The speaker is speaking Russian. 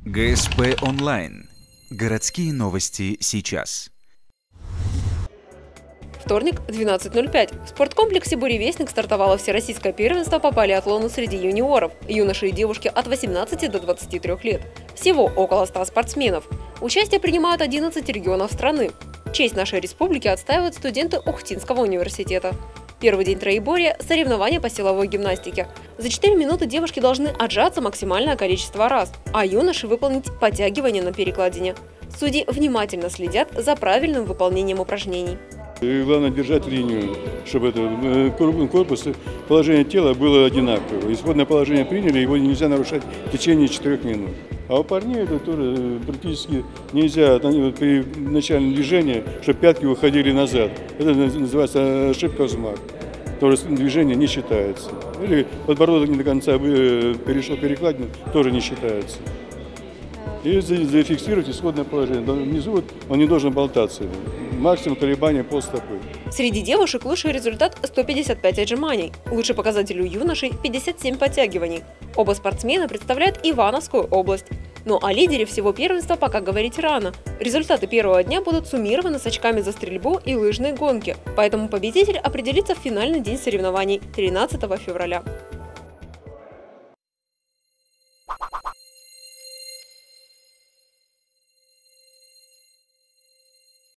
ГСП онлайн. Городские новости сейчас. Вторник, 12:05. В спорткомплексе «Буревестник» стартовало всероссийское первенство по палеатлону среди юниоров, юноши и девушки от 18 до 23 лет. Всего около 100 спортсменов. Участие принимают 11 регионов страны. Честь нашей республики отстаивают студенты Охтинского университета. Первый день троеборья – соревнования по силовой гимнастике. За 4 минуты девушки должны отжаться максимальное количество раз, а юноши выполнить подтягивание на перекладине. Судьи внимательно следят за правильным выполнением упражнений. И главное держать линию, чтобы корпус, положение тела было одинаковое. Исходное положение приняли, его нельзя нарушать в течение 4 минут. А у парней это тоже практически нельзя при начальном движении, чтобы пятки выходили назад. Это называется ошибка взмах. Тоже движение не считается. Или подбородок не до конца перешел перекладину, тоже не считается. И зафиксировать исходное положение. Внизу он не должен болтаться. Максимум колебания полстопы. Среди девушек лучший результат – 155 отжиманий. Лучший показатель у юношей – 57 подтягиваний. Оба спортсмена представляют Ивановскую область. Ну а лидере всего первенства пока говорить рано. Результаты первого дня будут суммированы с очками за стрельбу и лыжные гонки. Поэтому победитель определится в финальный день соревнований 13 февраля.